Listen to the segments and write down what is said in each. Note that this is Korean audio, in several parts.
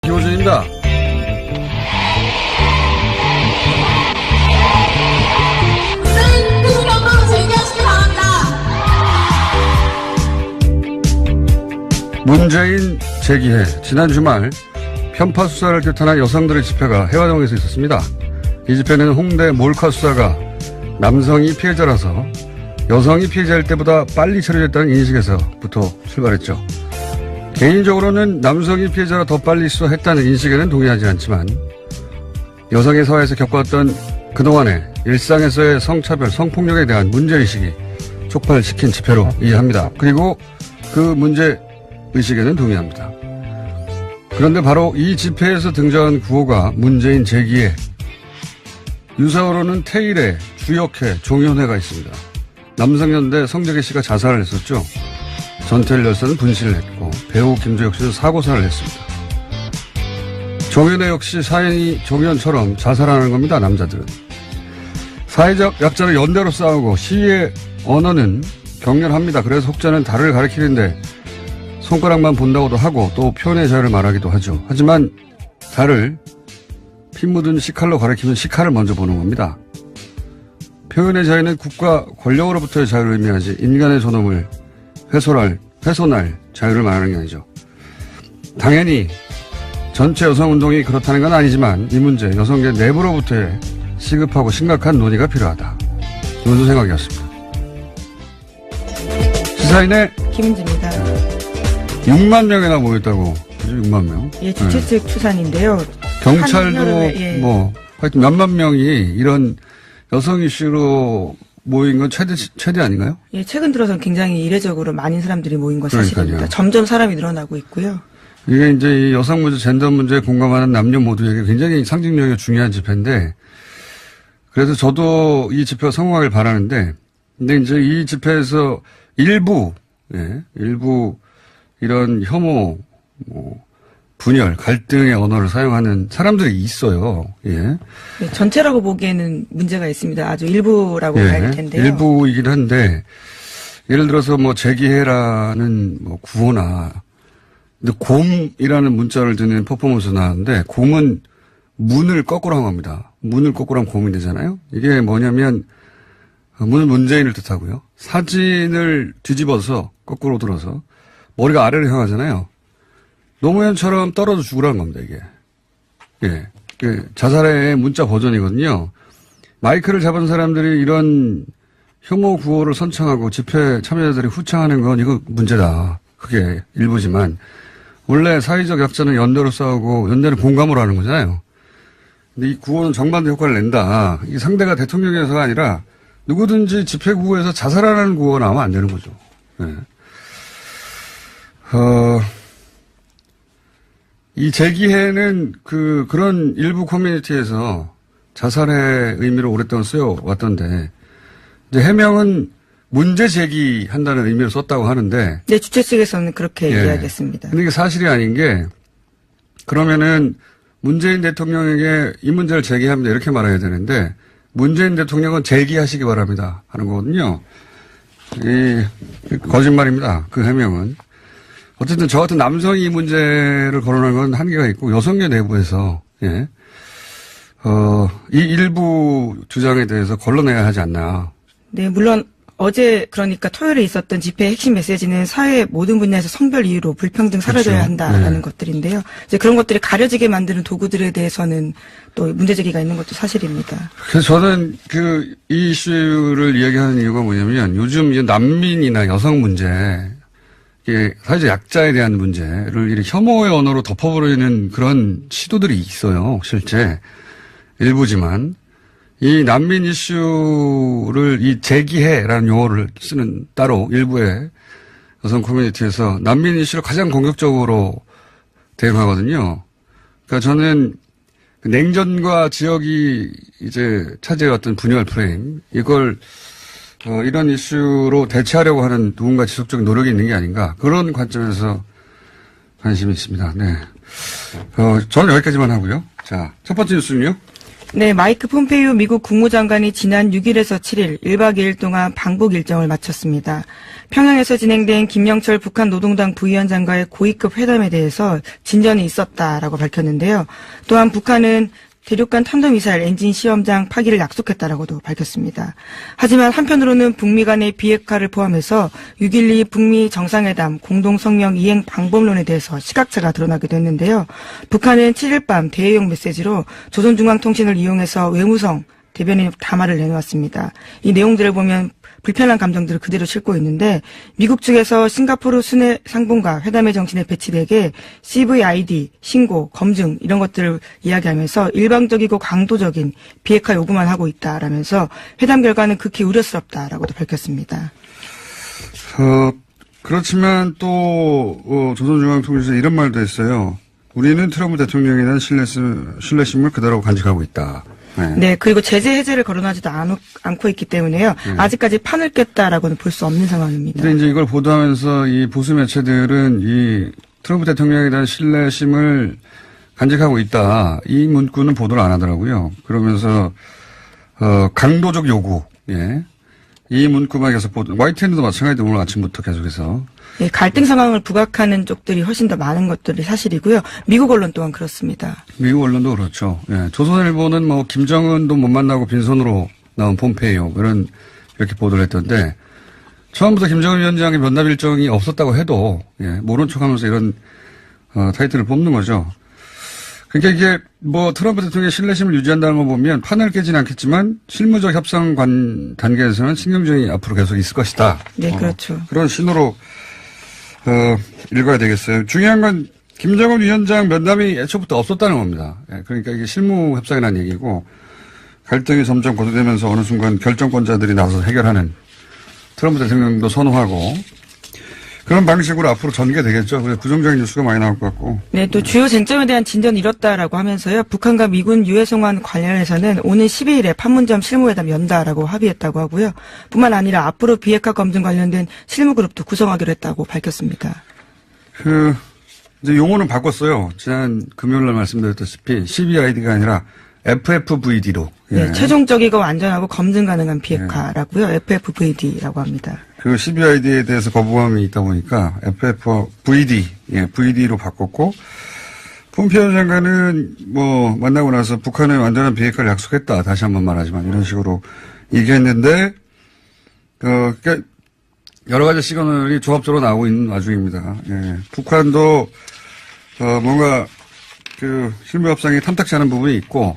김호준입니다. 문재인 재기해. 지난 주말 편파 수사를 규탄한 여성들의 집회가 해화동에서 있었습니다. 이 집회는 홍대 몰카 수사가 남성이 피해자라서 여성이 피해자일 때보다 빨리 처리됐다는 인식에서부터 출발했죠. 개인적으로는 남성이 피해자라 더 빨리 수사했다는 인식에는 동의하지 않지만 여성의 사회에서 겪어왔던 그동안의 일상에서의 성차별, 성폭력에 대한 문제의식이 촉발시킨 집회로 이해합니다. 그리고 그 문제의식에는 동의합니다. 그런데 바로 이 집회에서 등장한 구호가 문재인 재기해. 유사어로는 태일회, 주역회, 종연회가 있습니다. 남성연대 성재기 씨가 자살을 했었죠. 전태일 열사는 분실을 했고 배우 김조혁 씨는 사고사를 했습니다. 종연회 역시 사연이 종연처럼 자살하는 겁니다. 남자들은. 사회적 약자를 연대로 싸우고 시위의 언어는 격렬합니다. 그래서 혹자는 달을 가리키는데 손가락만 본다고도 하고 또 표현의 자유를 말하기도 하죠. 하지만 달을 피 묻은 식칼로 가리키면 식칼을 먼저 보는 겁니다. 표현의 자유는 국가 권력으로부터의 자유를 의미하지 인간의 존엄을 훼손할 자유를 말하는 게 아니죠. 당연히 전체 여성운동이 그렇다는 건 아니지만 이 문제 여성계 내부로부터의 시급하고 심각한 논의가 필요하다. 이런 생각이었습니다. 시사인의 김은지입니다. 6만 명이나 모였다고. 6만 명. 예, 주최 측 추산인데요. 경찰도 예. 뭐 하여튼 몇만 명이 이런 여성 이슈로 모인 건 최대 아닌가요? 예, 최근 들어서는 굉장히 이례적으로 많은 사람들이 모인 건 그러니까요. 사실입니다. 점점 사람이 늘어나고 있고요. 이게 이제 이 여성 문제, 젠더 문제에 공감하는 남녀 모두에게 굉장히 상징력이 중요한 집회인데, 그래서 저도 이 집회가 성공하길 바라는데, 근데 이제 이 집회에서 일부 이런 혐오, 분열, 갈등의 언어를 사용하는 사람들이 있어요. 예. 네, 전체라고 보기에는 문제가 있습니다. 아주 일부라고 봐야 할 텐데요. 일부이긴 한데, 예를 들어서 뭐 재기해라는 뭐 구호나, 근데 곰이라는 문자를 듣는 퍼포먼스 나왔는데, 곰은 문을 거꾸로 한 겁니다. 문을 거꾸로 하면 곰이 되잖아요. 이게 뭐냐면, 문은 문재인을 뜻하고요. 사진을 뒤집어서, 거꾸로 들어서, 머리가 아래로 향하잖아요. 노무현처럼 떨어져 죽으라는 겁니다, 이게. 예. 자살의 문자 버전이거든요. 마이크를 잡은 사람들이 이런 혐오 구호를 선창하고 집회 참여자들이 후창하는 건 이거 문제다. 그게 일부지만. 원래 사회적 약자는 연대로 싸우고 연대는 공감으로 하는 거잖아요. 근데 이 구호는 정반대 효과를 낸다. 이 상대가 대통령이어서가 아니라 누구든지 집회 구호에서 자살하는 구호가 나오면 안 되는 거죠. 예. 이 재기해는 그런 일부 커뮤니티에서 자살의 의미로 오랫동안 쓰여왔던데, 이제 해명은 문제 제기한다는 의미로 썼다고 하는데. 네, 주최 측에서는 그렇게 이야기했습니다. 근데 이게 사실이 아닌 게, 그러면은 문재인 대통령에게 이 문제를 제기합니다. 이렇게 말해야 되는데, 문재인 대통령은 제기하시기 바랍니다. 하는 거거든요. 거짓말입니다. 그 해명은. 어쨌든 저 같은 남성이 이 문제를 거론하는 건 한계가 있고 여성계 내부에서 이 일부 주장에 대해서 걸러내야 하지 않나. 네, 물론 어제 그러니까 토요일에 있었던 집회의 핵심 메시지는 사회 모든 분야에서 성별 이유로 불평등 사라져야 그렇죠. 한다라는 것들인데요. 이제 그런 것들이 가려지게 만드는 도구들에 대해서는 또 문제 제기가 있는 것도 사실입니다. 그래서 저는 이 이슈를 이야기하는 이유가 뭐냐면 요즘 이제 난민이나 여성 문제, 사회적 약자에 대한 문제를 이렇게 혐오의 언어로 덮어버리는 그런 시도들이 있어요. 실제 일부지만 이 난민 이슈를 이 재기해라는 용어를 쓰는 따로 일부의 여성 커뮤니티에서 난민 이슈를 가장 공격적으로 대응하거든요. 그러니까 저는 냉전과 지역이 이제 차지해왔던 분열 프레임 이걸 이런 이슈로 대체하려고 하는 누군가 지속적인 노력이 있는 게 아닌가. 그런 관점에서 관심이 있습니다. 네. 저는 여기까지만 하고요. 자, 첫 번째 뉴스는요. 네, 마이크 폼페이오 미국 국무장관이 지난 6일에서 7일 1박 2일 동안 방북 일정을 마쳤습니다. 평양에서 진행된 김영철 북한 노동당 부위원장과의 고위급 회담에 대해서 진전이 있었다라고 밝혔는데요. 또한 북한은 대륙간 탄도미사일 엔진 시험장 파기를 약속했다라고도 밝혔습니다. 하지만 한편으로는 북미 간의 비핵화를 포함해서 6.12 북미 정상회담 공동성명 이행 방법론에 대해서 시각차가 드러나기도 했는데요. 북한은 7일 밤 대외용 메시지로 조선중앙통신을 이용해서 외무성 대변인 담화를 내놓았습니다. 이 내용들을 보면 불편한 감정들을 그대로 싣고 있는데 미국 측에서 싱가포르 순회 상봉과 회담의 정신에 배치되게 CVID, 신고, 검증 이런 것들을 이야기하면서 일방적이고 강도적인 비핵화 요구만 하고 있다라면서 회담 결과는 극히 우려스럽다라고도 밝혔습니다. 그렇지만 또 조선중앙통신에서 이런 말도 했어요. 우리는 트럼프 대통령에 대한 신뢰심을 그대로 간직하고 있다. 네, 그리고 제재 해제를 거론하지도 않고 있기 때문에요. 아직까지 판을 깼다라고는 볼 수 없는 상황입니다. 근데 이제 이걸 보도하면서 이 보수 매체들은 이 트럼프 대통령에 대한 신뢰심을 간직하고 있다. 이 문구는 보도를 안 하더라고요. 그러면서 강도적 요구, 예, 이 문구만 계속 보도. YTN도 마찬가지로 오늘 아침부터 계속해서. 네, 갈등 상황을 부각하는 쪽들이 훨씬 더 많은 것들이 사실이고요. 미국 언론 또한 그렇습니다. 미국 언론도 그렇죠. 예, 조선일보는 뭐 김정은도 못 만나고 빈손으로 나온 폼페이오 이렇게 보도를 했던데 처음부터 김정은 위원장의 면담 일정이 없었다고 해도 모른 척하면서 이런 타이틀을 뽑는 거죠. 그러니까 이게 뭐 트럼프 대통령의 신뢰심을 유지한다는 거 보면 판을 깨지는 않겠지만 실무적 협상 단계에서는 신경전이 앞으로 계속 있을 것이다. 네, 그렇죠. 그런 신호로 읽어야 되겠어요. 중요한 건 김정은 위원장 면담이 애초부터 없었다는 겁니다. 그러니까 이게 실무 협상이라는 얘기고 갈등이 점점 고조되면서 어느 순간 결정권자들이 나서서 해결하는 트럼프 대통령도 선호하고 그런 방식으로 앞으로 전개되겠죠. 그래서 부정적인 뉴스가 많이 나올 것 같고. 네, 또 주요 쟁점에 대한 진전이 이뤘다라고 하면서요. 북한과 미군 유해송환 관련해서는 오는 12일에 판문점 실무회담 연다라고 합의했다고 하고요. 뿐만 아니라 앞으로 비핵화 검증 관련된 실무그룹도 구성하기로 했다고 밝혔습니다. 이제 용어는 바꿨어요. 지난 금요일 날 말씀드렸다시피 CVID가 아니라 FFVD로. 네, 최종적이고 안전하고 검증 가능한 비핵화라고요. FFVD라고 합니다. 그 CVID에 대해서 거부감이 있다 보니까 FFVD, VD로 바꿨고, 폼페이오 장관은 뭐 만나고 나서 북한의 완전한 비핵화를 약속했다. 다시 한번 말하지만 이런 식으로 얘기했는데, 그러니까 여러 가지 시그널이 조합적으로 나오고 있는 와중입니다. 북한도 뭔가 실무 협상이 탐탁지 않은 부분이 있고,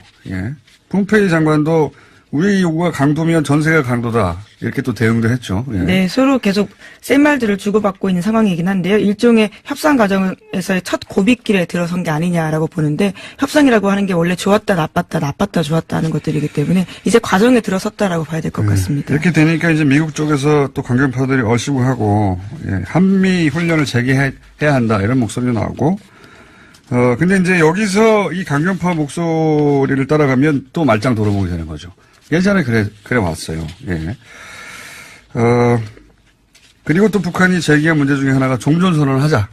폼페이오 장관도 우리 요구가 강도면 전 세계가 강도다. 이렇게 또 대응도 했죠. 네, 서로 계속 센 말들을 주고받고 있는 상황이긴 한데요. 일종의 협상 과정에서의 첫 고비길에 들어선 게 아니냐라고 보는데 협상이라고 하는 게 원래 좋았다, 나빴다, 나빴다, 좋았다 하는 것들이기 때문에 이제 과정에 들어섰다라고 봐야 될 것 같습니다. 이렇게 되니까 이제 미국 쪽에서 또 강경파들이 얼씨구하고 한미 훈련을 재개해야 한다. 이런 목소리가 나오고 근데 이제 여기서 이 강경파 목소리를 따라가면 또 말짱 돌아보게 되는 거죠. 예전에 그래 왔어요. 그리고 또 북한이 제기한 문제 중에 하나가 종전선언을 하자.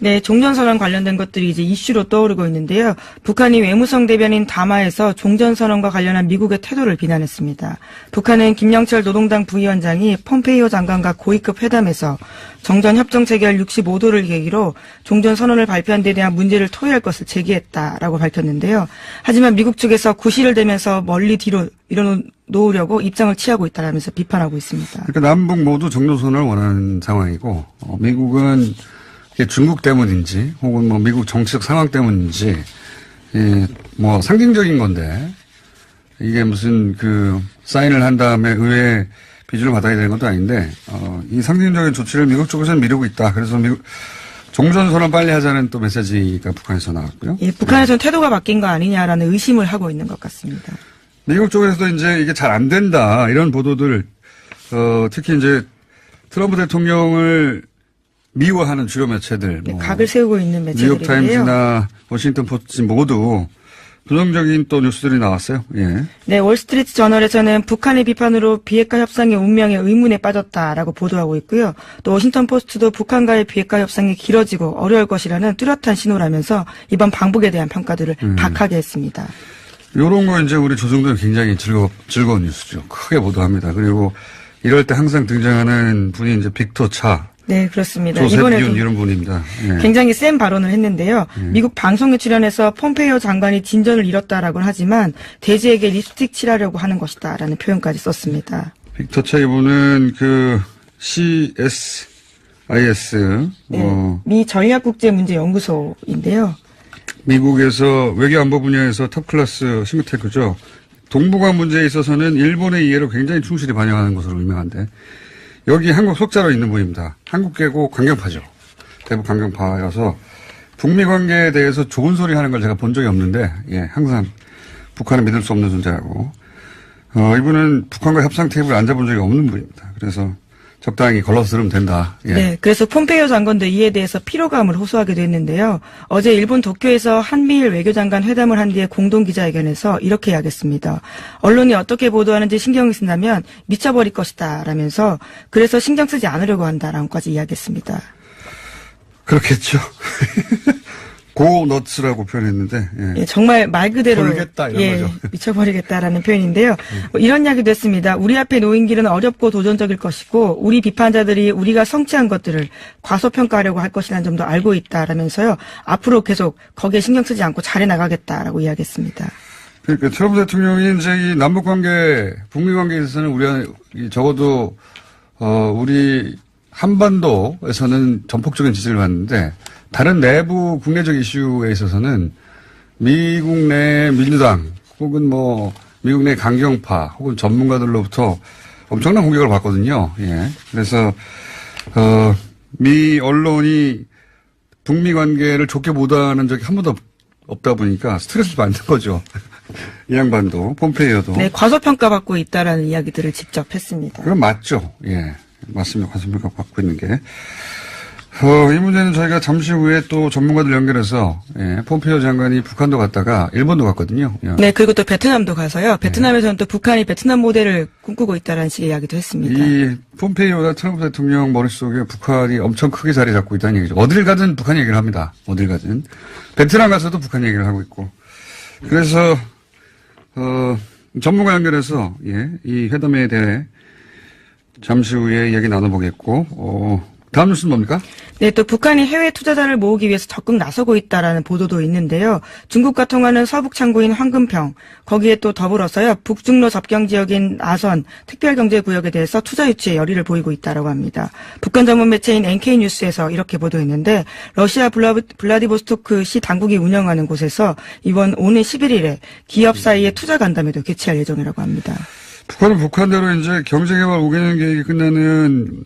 네, 종전선언 관련된 것들이 이제 이슈로 떠오르고 있는데요. 북한이 외무성 대변인 담화에서 종전선언과 관련한 미국의 태도를 비난했습니다. 북한은 김영철 노동당 부위원장이 폼페이오 장관과 고위급 회담에서 정전협정 체결 65도를 계기로 종전선언을 발표한 데 대한 문제를 토의할 것을 제기했다라고 밝혔는데요. 하지만 미국 측에서 구실을 대면서 멀리 뒤로 놓으려고 입장을 취하고 있다라면서 비판하고 있습니다. 그러니까 남북 모두 종전선언을 원하는 상황이고 미국은 이게 중국 때문인지 혹은 뭐 미국 정치적 상황 때문인지 뭐 상징적인 건데 이게 무슨 사인을 한 다음에 의회 비준을 받아야 되는 것도 아닌데 이 상징적인 조치를 미국 쪽에서는 미루고 있다. 그래서 미국 종전선언 빨리 하자는 또 메시지가 북한에서 나왔고요. 예, 북한에서는 태도가 바뀐 거 아니냐라는 의심을 하고 있는 것 같습니다. 미국 쪽에서도 이제 이게 잘 안 된다 이런 보도들 특히 이제 트럼프 대통령을 미워하는 주요 매체들, 네, 각을 세우고 있는 매체들인데요. 뉴욕타임즈나 워싱턴 포스트 모두 부정적인 또 뉴스들이 나왔어요. 네, 월스트리트 저널에서는 북한의 비판으로 비핵화 협상의 운명에 의문에 빠졌다라고 보도하고 있고요. 또 워싱턴 포스트도 북한과의 비핵화 협상이 길어지고 어려울 것이라는 뚜렷한 신호라면서 이번 방북에 대한 평가들을 박하게 했습니다. 이런 거 이제 우리 조정들은 굉장히 즐거운 뉴스죠. 크게 보도합니다. 그리고 이럴 때 항상 등장하는 분이 이제 빅터 차, 네, 그렇습니다. 조셉 이번에도 윤 이런 분입니다. 예. 굉장히 센 발언을 했는데요. 미국 방송에 출연해서 폼페이오 장관이 진전을 잃었다라고는 하지만 대지에게 립스틱 칠하려고 하는 것이다라는 표현까지 썼습니다. 빅터 차 이분은 그 CSIS 미 전략국제문제연구소인데요. 미국에서 외교안보 분야에서 탑클래스 싱크탱크죠. 동북아 문제에 있어서는 일본의 이해로 굉장히 충실히 반영하는 것으로 유명한데 여기 한국 속자로 있는 분입니다. 한국계고 강경파죠. 대북 강경파여서 북미 관계에 대해서 좋은 소리 하는 걸 제가 본 적이 없는데 예, 항상 북한을 믿을 수 없는 존재라고 이분은 북한과 협상 테이블에 앉아본 적이 없는 분입니다. 그래서 적당히 걸러서 들으면 된다. 예. 네, 그래서 폼페이오 장관도 이에 대해서 피로감을 호소하기도 했는데요. 어제 일본 도쿄에서 한미일 외교장관 회담을 한 뒤에 공동 기자회견에서 이렇게 이야기했습니다. 언론이 어떻게 보도하는지 신경을 쓴다면 미쳐버릴 것이다 라면서 그래서 신경 쓰지 않으려고 한다라고까지 이야기했습니다. 그렇겠죠. 고너츠라고 표현했는데 예. 예, 정말 말 그대로 돌겠다 이런 거죠. 미쳐버리겠다라는 표현인데요. 이런 이야기도 했습니다. 우리 앞에 놓인 길은 어렵고 도전적일 것이고 우리 비판자들이 우리가 성취한 것들을 과소평가하려고 할 것이라는 점도 알고 있다라면서요. 앞으로 계속 거기에 신경 쓰지 않고 잘해 나가겠다라고 이야기했습니다. 그러니까 트럼프 대통령이 이제 이 남북 관계, 북미 관계에 있어서는 우리가 적어도 우리 한반도에서는 전폭적인 지지를 받는데 다른 내부 국내적 이슈에 있어서는 미국 내 민주당 혹은 뭐 미국 내 강경파 혹은 전문가들로부터 엄청난 공격을 받거든요. 예. 그래서 미 언론이 북미 관계를 좋게 보도하는 적이 한 번도 없다 보니까 스트레스를 받는 거죠. 이 양반도 폼페이오도. 네, 과소평가받고 있다라는 이야기들을 직접 했습니다. 그럼 맞죠. 예. 맞습니다. 과소평가 받고 있는 게. 이 문제는 저희가 잠시 후에 또 전문가들 연결해서, 예, 폼페이오 장관이 북한도 갔다가 일본도 갔거든요. 예. 네, 그리고 또 베트남도 가서요. 베트남에서는 또 북한이 베트남 모델을 꿈꾸고 있다라는 식의 이야기도 했습니다. 이 폼페이오나 트럼프 대통령 머릿속에 북한이 엄청 크게 자리 잡고 있다는 얘기죠. 어딜 가든 북한 얘기를 합니다. 어딜 가든. 베트남 가서도 북한 얘기를 하고 있고. 그래서, 전문가 연결해서, 예, 이 회담에 대해 잠시 후에 이야기 나눠보겠고, 다음 뉴스는 뭡니까? 네, 또 북한이 해외 투자자를 모으기 위해서 적극 나서고 있다라는 보도도 있는데요. 중국과 통하는 서북 창구인 황금평, 거기에 또 더불어서요. 북중로 접경 지역인 아선 특별경제구역에 대해서 투자 유치에 열의를 보이고 있다라고 합니다. 북한 전문 매체인 NK뉴스에서 이렇게 보도했는데 러시아 블라디보스토크시 당국이 운영하는 곳에서 오는 11일에 기업 사이에 투자 간담회도 개최할 예정이라고 합니다. 북한은 북한대로 이제 경제개발 5개년 계획이 끝나는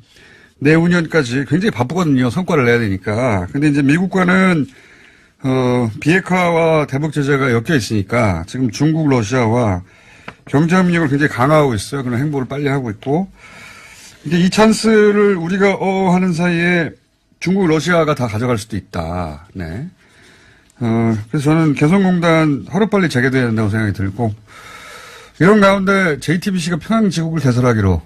내후년까지 굉장히 바쁘거든요. 성과를 내야 되니까. 근데 이제 미국과는, 비핵화와 대북 제재가 엮여 있으니까 지금 중국, 러시아와 경제협력을 굉장히 강화하고 있어요. 그런 행보를 빨리 하고 있고. 이게 이 찬스를 우리가 하는 사이에 중국, 러시아가 다 가져갈 수도 있다. 네. 그래서 저는 개성공단 하루빨리 재개돼야 된다고 생각이 들고 이런 가운데 JTBC가 평양지국을 개설하기로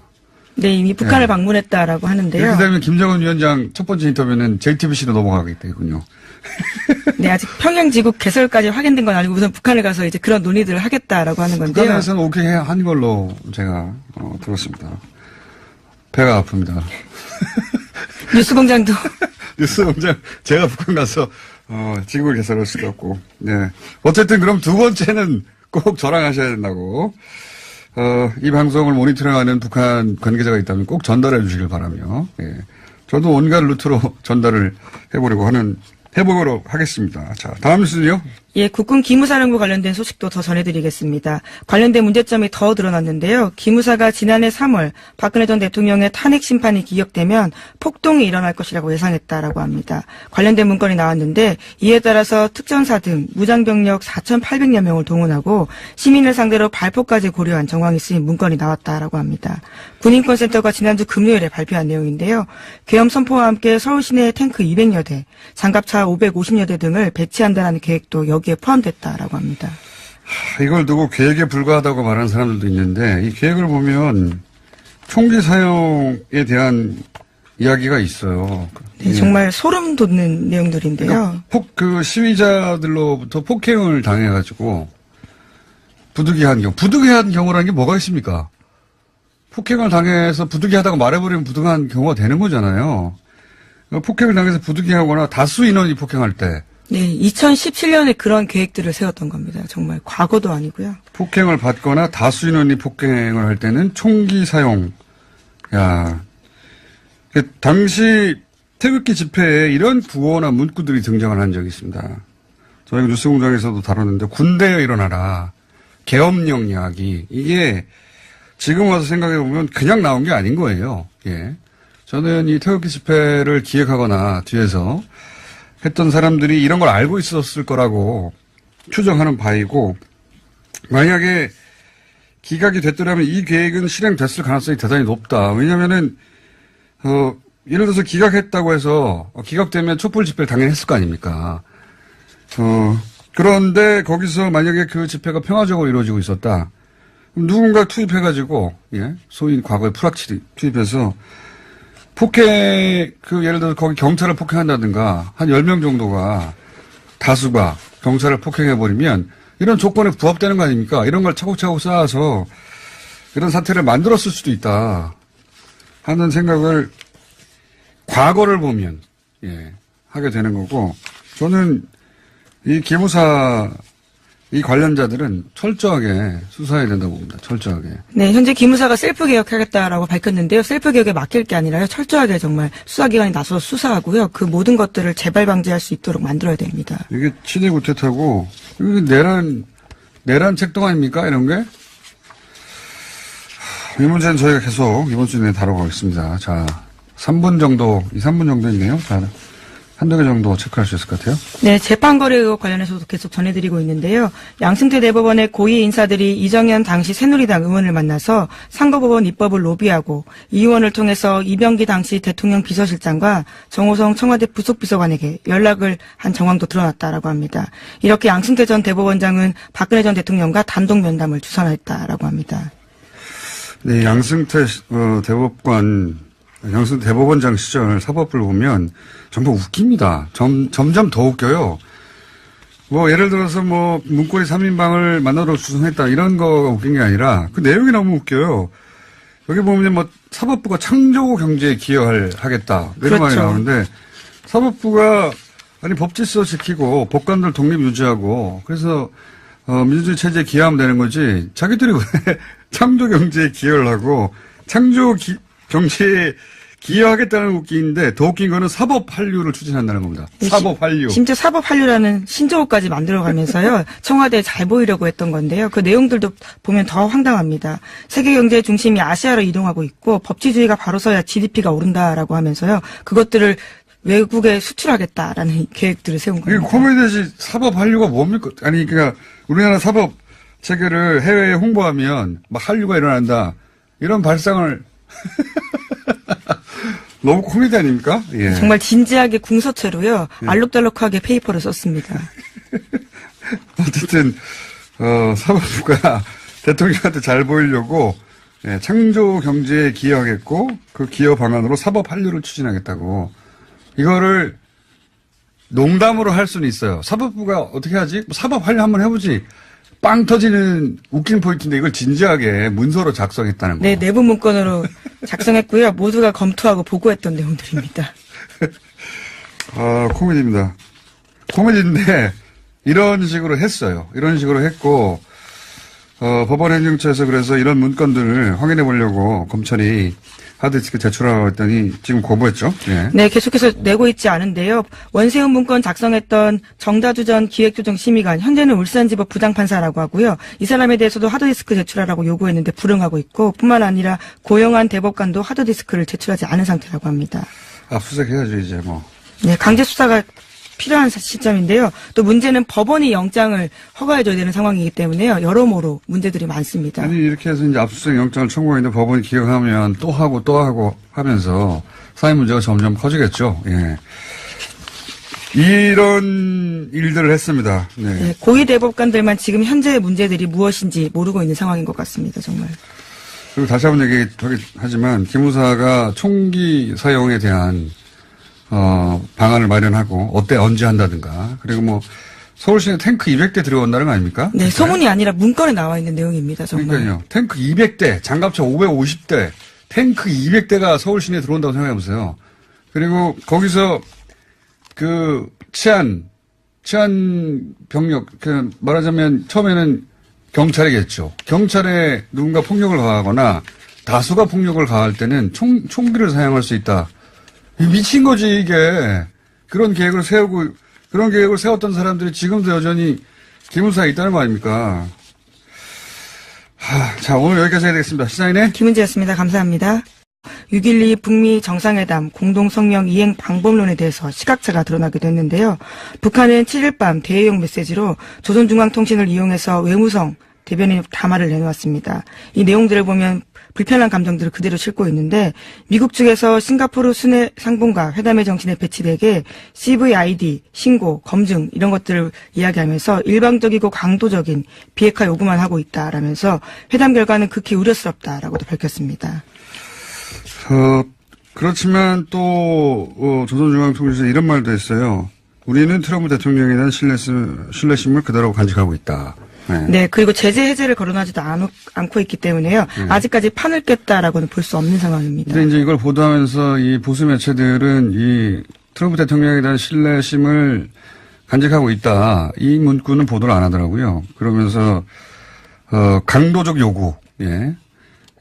네, 이미 북한을 방문했다라고 하는데요. 이렇게 되면 김정은 위원장 첫 번째 인터뷰는 JTBC로 넘어가겠군요. 네, 아직 평양지국 개설까지 확인된 건 아니고 우선 북한을 가서 이제 그런 논의들을 하겠다라고 하는 건데요. 북한에서는 오케이 한 걸로 제가 들었습니다. 배가 아픕니다. 뉴스공장도. 뉴스공장 제가 북한 가서 지국을 개설할 수도 없고. 네. 어쨌든 그럼 두 번째는 꼭 저랑 하셔야 된다고. 이 방송을 모니터링하는 북한 관계자가 있다면 꼭 전달해 주시길 바라며, 예. 저도 온갖 루트로 전달을 해보도록 하겠습니다. 자, 다음 뉴스는요? 예, 국군 기무사령부 관련된 소식도 더 전해드리겠습니다. 관련된 문제점이 더 드러났는데요. 기무사가 지난해 3월 박근혜 전 대통령의 탄핵 심판이 기각되면 폭동이 일어날 것이라고 예상했다라고 합니다. 관련된 문건이 나왔는데 이에 따라서 특전사 등 무장병력 4,800여 명을 동원하고 시민을 상대로 발포까지 고려한 정황이 쓰인 문건이 나왔다라고 합니다. 군인권센터가 지난주 금요일에 발표한 내용인데요. 계엄 선포와 함께 서울 시내에 탱크 200여 대, 장갑차 550여 대 등을 배치한다는 계획도 여기에 포함됐다라고 합니다. 이걸 두고 계획에 불과하다고 말하는 사람들도 있는데 이 계획을 보면 총기 사용에 대한 이야기가 있어요. 네, 정말 소름 돋는 내용들인데요. 그러니까 시위자들로부터 폭행을 당해가지고 부득이한 경우라는 게 뭐가 있습니까? 폭행을 당해서 부득이하다고 말해버리면 부득이한 경우가 되는 거잖아요. 폭행을 당해서 부득이하거나 다수 인원이 폭행할 때. 네, 2017년에 그런 계획들을 세웠던 겁니다. 정말 과거도 아니고요. 폭행을 받거나 다수 인원이 폭행을 할 때는 총기 사용. 야, 당시 태극기 집회에 이런 구호나 문구들이 등장을 한 적이 있습니다. 저희가 뉴스공장에서도 다뤘는데 군대에 일어나라. 계엄령 이야기. 이게 지금 와서 생각해보면 그냥 나온 게 아닌 거예요. 예. 저는 이 태극기 집회를 기획하거나 뒤에서 했던 사람들이 이런 걸 알고 있었을 거라고 추정하는 바이고, 만약에 기각이 됐더라면 이 계획은 실행됐을 가능성이 대단히 높다. 왜냐면은, 예를 들어서 기각했다고 해서, 기각되면 촛불 집회를 당연히 했을 거 아닙니까? 그런데 거기서 만약에 그 집회가 평화적으로 이루어지고 있었다. 그럼 누군가 투입해가지고, 예, 소위 과거에 프락치 투입해서 예를 들어서 거기 경찰을 폭행한다든가, 한 10명 정도가, 다수가 경찰을 폭행해버리면, 이런 조건에 부합되는 거 아닙니까? 이런 걸 차곡차곡 쌓아서, 이런 사태를 만들었을 수도 있다. 하는 생각을, 과거를 보면, 예, 하게 되는 거고, 저는, 이 기무사, 이 관련자들은 철저하게 수사해야 된다고 봅니다. 철저하게. 네, 현재 기무사가 셀프 개혁하겠다라고 밝혔는데요. 셀프 개혁에 맡길 게 아니라요. 철저하게 정말 수사기관이 나서서 수사하고요. 그 모든 것들을 재발 방지할 수 있도록 만들어야 됩니다. 이게 친해구태타고, 이게 내란 책동 아닙니까? 이런 게? 이 문제는 저희가 계속 이번 주 내에 다뤄가겠습니다. 자, 3분 정도, 2, 3분 정도 있네요. 자, 한두 개 정도 체크할 수 있을 것 같아요. 네, 재판거래 의혹 관련해서도 계속 전해드리고 있는데요. 양승태 대법원의 고위 인사들이 이정현 당시 새누리당 의원을 만나서 상고법원 입법을 로비하고 이 의원을 통해서 이병기 당시 대통령 비서실장과 정호성 청와대 부속비서관에게 연락을 한 정황도 드러났다라고 합니다. 이렇게 양승태 전 대법원장은 박근혜 전 대통령과 단독 면담을 주선했다라고 합니다. 네, 양승태 대법원장 시절 사법부를 보면 정말 웃깁니다. 점점 더 웃겨요. 뭐, 예를 들어서 뭐, 문고리 3인방을 만나러 주선했다, 이런 거가 웃긴 게 아니라, 그 내용이 너무 웃겨요. 여기 보면 뭐, 사법부가 창조 경제에 하겠다, 이런 말이 나오는데, 사법부가, 법 질서 지키고, 법관들 독립 유지하고, 그래서, 민주주의 체제에 기여하면 되는 거지, 자기들이 왜 창조 경제에 기여를 하고, 경제에 기여하겠다는 웃기인데 더 웃긴 거는 사법 한류를 추진한다는 겁니다. 사법 한류. 심지어 사법 한류라는 신조어까지 만들어가면서요. 청와대에 잘 보이려고 했던 건데요. 그 내용들도 보면 더 황당합니다. 세계 경제의 중심이 아시아로 이동하고 있고 법치주의가 바로 서야 GDP가 오른다라고 하면서요. 그것들을 외국에 수출하겠다라는 계획들을 세운 겁니다. 이게 코미디지 사법 한류가 뭡니까? 아니 그러니까 우리나라 사법 체계를 해외에 홍보하면 막 한류가 일어난다. 이런 발상을 너무 코미디 아닙니까? 예. 정말 진지하게 궁서체로요. 예. 알록달록하게 페이퍼를 썼습니다. 어쨌든 사법부가 대통령한테 잘 보이려고 예, 창조 경제에 기여하겠고 그 기여 방안으로 사법 한류를 추진하겠다고. 이거를 농담으로 할 수는 있어요. 사법부가 어떻게 하지? 사법 한류 한번 해보지. 빵 터지는 웃긴 포인트인데 이걸 진지하게 문서로 작성했다는 거. 네, 내부 문건으로 작성했고요. 모두가 검토하고 보고했던 내용들입니다. 코미디입니다. 코미디인데 이런 식으로 했어요. 이런 식으로 했고 법원행정처에서 그래서 이런 문건들을 확인해 보려고 검찰이 하드디스크 제출하라고 했더니 지금 거부했죠. 예. 네, 계속해서 내고 있지 않은데요. 원세훈 문건 작성했던 정다주 전 기획조정심의관, 현재는 울산지법 부장판사라고 하고요. 이 사람에 대해서도 하드디스크 제출하라고 요구했는데 불응하고 있고 뿐만 아니라 고영한 대법관도 하드디스크를 제출하지 않은 상태라고 합니다. 압수수색해야죠 이제 뭐. 네, 강제 수사가 필요한 시점인데요. 또 문제는 법원이 영장을 허가해줘야 되는 상황이기 때문에요. 여러모로 문제들이 많습니다. 아니 이렇게 해서 이제 압수수색 영장을 청구했는데 법원이 기각하면 또 하고 하면서 사회 문제가 점점 커지겠죠. 예. 이런 일들을 했습니다. 네. 네, 고위 대법관들만 지금 현재의 문제들이 무엇인지 모르고 있는 상황인 것 같습니다. 정말. 그리고 다시 한번 얘기하지만 기무사가 총기 사용에 대한 방안을 마련하고 언제 한다든가 그리고 뭐 서울시내 탱크 200대 들어온다는 거 아닙니까? 네, 소문이 아니라 문건에 나와 있는 내용입니다. 정말. 그러니까요. 탱크 200대, 장갑차 550대, 탱크 200대가 서울시내에 들어온다고 생각해보세요. 그리고 거기서 그 치안 병력, 그 말하자면 처음에는 경찰이겠죠. 경찰에 누군가 폭력을 가하거나 다수가 폭력을 가할 때는 총기를 사용할 수 있다. 미친 거지, 이게. 그런 계획을 세웠던 사람들이 지금도 여전히 기무사에 있다는 거 아닙니까? 자, 오늘 여기까지 해야 되겠습니다. 시사인의 김은지였습니다. 감사합니다. 6.12 북미 정상회담 공동성명 이행 방법론에 대해서 시각차가 드러나게 됐는데요. 북한은 7일 밤 대외용 메시지로 조선중앙통신을 이용해서 외무성 대변인 담화를 내놓았습니다. 이 내용들을 보면 불편한 감정들을 그대로 싣고 있는데 미국 측에서 싱가포르 순회 상봉과 회담의 정신에 배치되게 CVID, 신고, 검증 이런 것들을 이야기하면서 일방적이고 강도적인 비핵화 요구만 하고 있다라면서 회담 결과는 극히 우려스럽다라고도 밝혔습니다. 그렇지만 또 조선중앙통신에서 이런 말도 했어요. 우리는 트럼프 대통령에 대한 신뢰심을 그대로 간직하고 있다. 네, 그리고 제재 해제를 거론하지도 않고 있기 때문에요. 아직까지 판을 깼다라고는 볼 수 없는 상황입니다. 근데 이제 이걸 보도하면서 이 보수 매체들은 이 트럼프 대통령에 대한 신뢰심을 간직하고 있다. 이 문구는 보도를 안 하더라고요. 그러면서 강도적 요구, 예.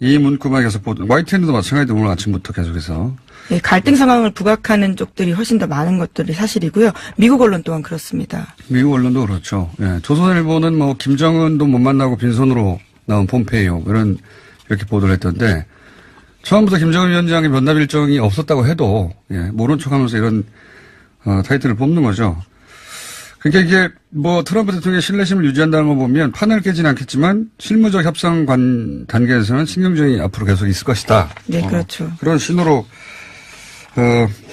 이 문구만 계속 보도. YTN도 마찬가지로 오늘 아침부터 계속해서. 네, 갈등 상황을 부각하는 쪽들이 훨씬 더 많은 것들이 사실이고요. 미국 언론 또한 그렇습니다. 미국 언론도 그렇죠. 예. 조선일보는 뭐 김정은도 못 만나고 빈손으로 나온 폼페이오 이렇게 보도를 했던데 처음부터 김정은 위원장의 면담 일정이 없었다고 해도 모른 척하면서 이런 타이틀을 뽑는 거죠. 그러니까 이게 뭐 트럼프 대통령의 신뢰심을 유지한다는 거 보면 판을 깨지는 않겠지만 실무적 협상 단계에서는 신경전이 앞으로 계속 있을 것이다. 네, 그렇죠. 그런 신호로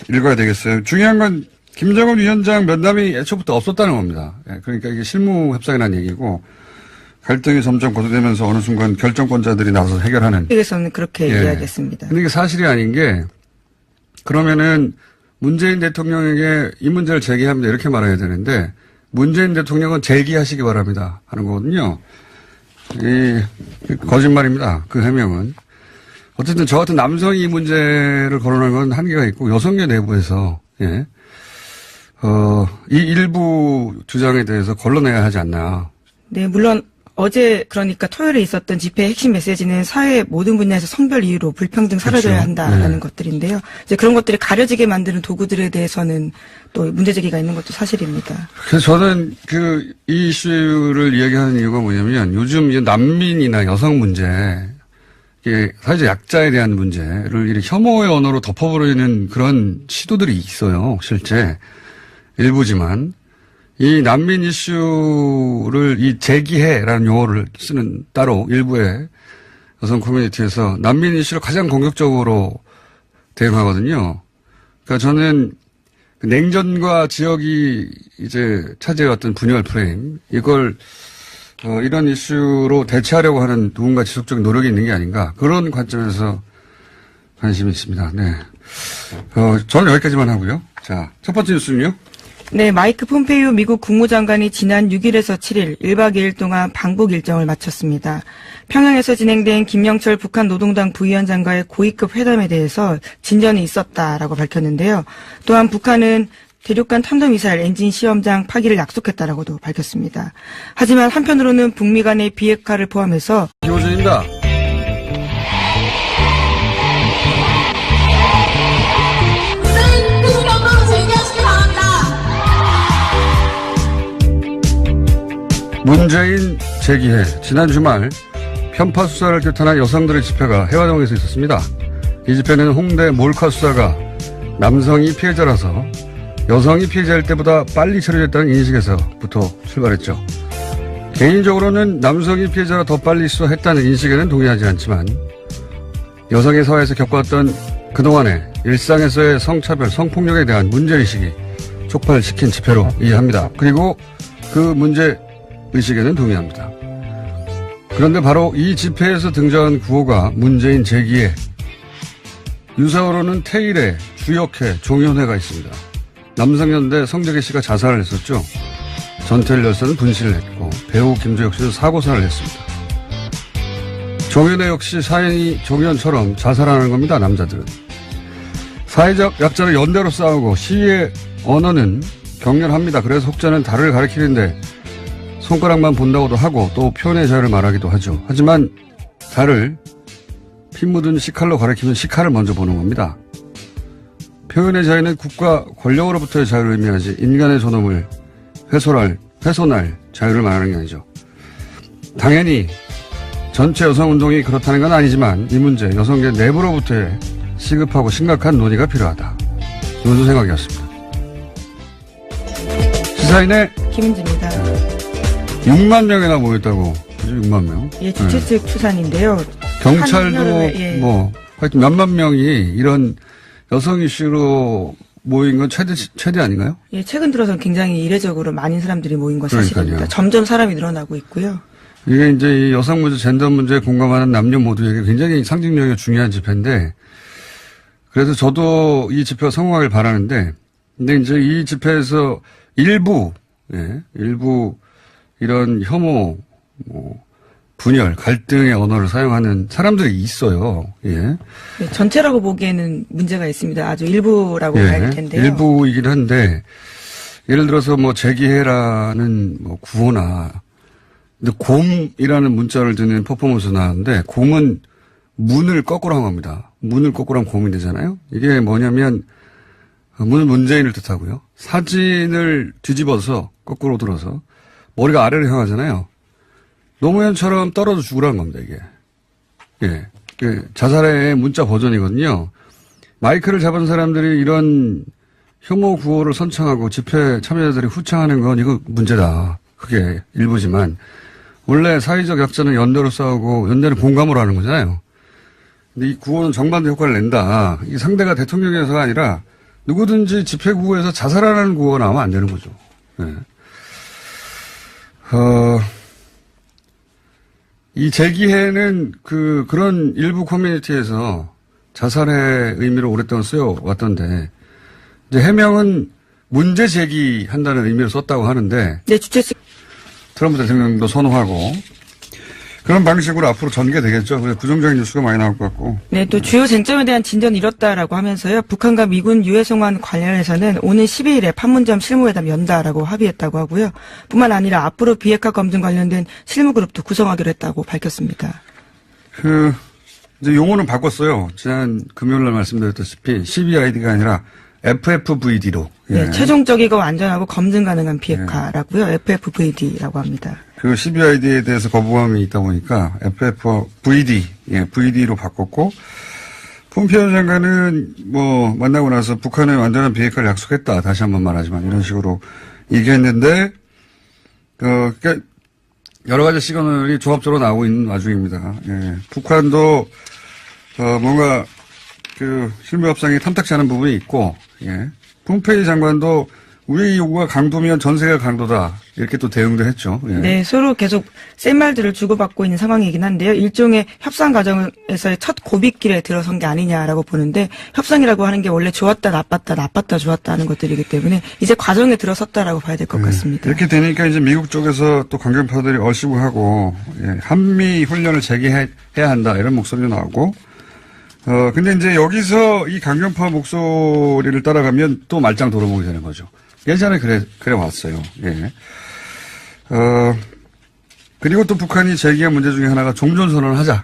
읽어야 되겠어요. 중요한 건 김정은 위원장 면담이 애초부터 없었다는 겁니다. 그러니까 이게 실무 협상이라는 얘기고 갈등이 점점 고조되면서 어느 순간 결정권자들이 나서서 해결하는. 미국에서는 그렇게 이야기했습니다. 근데 이게 사실이 아닌 게 그러면은 문재인 대통령에게 이 문제를 제기합니다. 이렇게 말해야 되는데 문재인 대통령은 제기하시기 바랍니다. 하는 거거든요. 거짓말입니다. 그 해명은. 어쨌든 저 같은 남성이 이 문제를 거론하는 건 한계가 있고 여성계 내부에서 이 일부 주장에 대해서 걸러내야 하지 않나. 네, 물론 어제 그러니까 토요일에 있었던 집회의 핵심 메시지는 사회의 모든 분야에서 성별 이유로 불평등 사라져야 한다라는 것들인데요. 이제 그런 것들이 가려지게 만드는 도구들에 대해서는 또 문제제기가 있는 것도 사실입니다. 그래서 저는 이 이슈를 이야기하는 이유가 뭐냐면 요즘 이 난민이나 여성 문제, 이게 사회적 약자에 대한 문제를 이렇게 혐오의 언어로 덮어버리는 그런 시도들이 있어요. 실제 일부지만. 이 난민 이슈를 이 제기해라는 용어를 쓰는 따로 일부의 여성 커뮤니티에서 난민 이슈를 가장 공격적으로 대응하거든요. 그러니까 저는 냉전과 지역이 이제 차지해왔던 분열 프레임 이걸 이런 이슈로 대체하려고 하는 누군가 지속적인 노력이 있는 게 아닌가 그런 관점에서 관심이 있습니다. 네. 저는 여기까지만 하고요. 자, 첫 번째 뉴스는요. 네, 마이크 폼페이오 미국 국무장관이 지난 6일에서 7일 1박 2일 동안 방북 일정을 마쳤습니다. 평양에서 진행된 김영철 북한 노동당 부위원장과의 고위급 회담에 대해서 진전이 있었다라고 밝혔는데요. 또한 북한은 대륙간 탄도미사일 엔진 시험장 파기를 약속했다라고도 밝혔습니다. 하지만 한편으로는 북미 간의 비핵화를 포함해서 김호준입니다. 문재인 재기해 지난 주말 편파 수사를 규탄한 여성들의 집회가 해화동에서 있었습니다. 이 집회는 홍대 몰카 수사가 남성이 피해자라서 여성이 피해자일 때보다 빨리 처리됐다는 인식에서부터 출발했죠. 개인적으로는 남성이 피해자라 더 빨리 수사했다는 인식에는 동의하지 않지만 여성의 사회에서 겪어왔던 그동안의 일상에서의 성차별, 성폭력에 대한 문제의식이 촉발시킨 집회로 이해합니다. 그리고 그 문제의식에는 동의합니다. 그런데 바로 이 집회에서 등장한 구호가 문재인 재기에 유사어로는 태일회, 주역회, 종현회가 있습니다. 남성연대 성재기 씨가 자살을 했었죠. 전태일 열사는 분실을 했고 배우 김주혁 씨도 사고사를 했습니다. 종현의 역시 사연이 종현처럼 자살하는 겁니다. 남자들은. 사회적 약자를 연대로 싸우고 시위의 언어는 격렬합니다. 그래서 혹자는 달을 가리키는데 손가락만 본다고도 하고 또 표현의 자유를 말하기도 하죠. 하지만 달을 피 묻은 시칼로 가리키면 시칼을 먼저 보는 겁니다. 표현의 자유는 국가 권력으로부터의 자유를 의미하지 인간의 존엄을 훼손할 자유를 말하는 게 아니죠. 당연히 전체 여성운동이 그렇다는 건 아니지만 이 문제 여성계 내부로부터의 시급하고 심각한 논의가 필요하다. 이것도 생각이었습니다. 시사인의 김은지입니다. 6만 명이나 모였다고. 그죠? 6만 명. 예, 주최 측 추산인데요. 경찰도 한여름에, 예. 하여튼 몇만 명이 이런 여성 이슈로 모인 건 최대 아닌가요? 예, 최근 들어서 굉장히 이례적으로 많은 사람들이 모인 건 그러니까요. 사실입니다. 점점 사람이 늘어나고 있고요. 이게 이제 이 여성 문제, 젠더 문제에 공감하는 남녀 모두에게 굉장히 상징력이 중요한 집회인데, 그래서 저도 이 집회가 성공하길 바라는데, 근데 이제 이 집회에서 일부 이런 혐오, 분열, 갈등의 언어를 사용하는 사람들이 있어요. 예. 네, 전체라고 보기에는 문제가 있습니다. 아주 일부라고 봐야 할 텐데요. 일부이긴 한데, 예를 들어서 제기해라는 구호나, 근데 곰이라는 문자를 듣는 퍼포먼스 나왔는데, 곰은 문을 거꾸로 한 겁니다. 문을 거꾸로 하면 곰이 되잖아요. 이게 뭐냐면, 문은 문재인을 뜻하고요. 사진을 뒤집어서, 거꾸로 들어서, 머리가 아래로 향하잖아요. 노무현처럼 떨어져 죽으라는 겁니다, 이게. 예. 자살의 문자 버전이거든요. 마이크를 잡은 사람들이 이런 혐오 구호를 선창하고 집회 참여자들이 후창하는 건 이거 문제다. 그게 일부지만. 원래 사회적 약자는 연대로 싸우고 연대는 공감으로 하는 거잖아요. 근데 이 구호는 정반대 효과를 낸다. 이 상대가 대통령이어서가 아니라 누구든지 집회 구호에서 자살하라는 구호가 나오면 안 되는 거죠. 예. 이 제기해는 그런 일부 커뮤니티에서 자살의 의미로 오랫동안 쓰여왔던데, 이제 해명은 문제 제기한다는 의미로 썼다고 하는데, 네, 주최 측. 트럼프 대통령도 선호하고, 그런 방식으로 앞으로 전개되겠죠. 그래서 부정적인 뉴스가 많이 나올 것 같고. 네, 또 주요 쟁점에 대한 진전이 이뤘다라고 하면서요. 북한과 미군 유해송환 관련해서는 오는 12일에 판문점 실무회담 연다라고 합의했다고 하고요. 뿐만 아니라 앞으로 비핵화 검증 관련된 실무그룹도 구성하기로 했다고 밝혔습니다. 이제 용어는 바꿨어요. 지난 금요일날 말씀드렸다시피 CBID가 아니라 FFVD로. 네, 최종적이고 안전하고 검증 가능한 비핵화라고요. FFVD라고 합니다. 그 CBID에 대해서 거부감이 있다 보니까 FFVD, VD로 바꿨고, 폼페이오 장관은 만나고 나서 북한의 완전한 비핵화를 약속했다. 다시 한번 말하지만 이런 식으로 얘기했는데, 그러니까 여러 가지 시그널이 조합적으로 나오고 있는 와중입니다. 예. 북한도 뭔가 실무 협상이 탐탁지 않은 부분이 있고, 예. 폼페이오 장관도 우리 요구가 강도면 전 세계가 강도다. 이렇게 또 대응도 했죠. 예. 네, 서로 계속 센 말들을 주고받고 있는 상황이긴 한데요. 일종의 협상 과정에서의 첫 고비길에 들어선 게 아니냐라고 보는데, 협상이라고 하는 게 원래 좋았다, 나빴다, 좋았다 하는 것들이기 때문에 이제 과정에 들어섰다라고 봐야 될 것 같습니다. 이렇게 되니까 이제 미국 쪽에서 또 강경파들이 얼씨구하고, 예, 한미 훈련을 재개해야 한다. 이런 목소리도 나오고, 근데 이제 여기서 이 강경파 목소리를 따라가면 또 말짱 도루묵이 되는 거죠. 예전에 그래 왔어요. 예. 그리고 또 북한이 제기한 문제 중에 하나가 종전선언을 하자.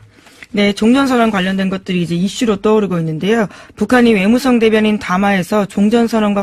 네, 종전선언 관련된 것들이 이제 이슈로 떠오르고 있는데요. 북한이 외무성 대변인 담화에서 종전선언과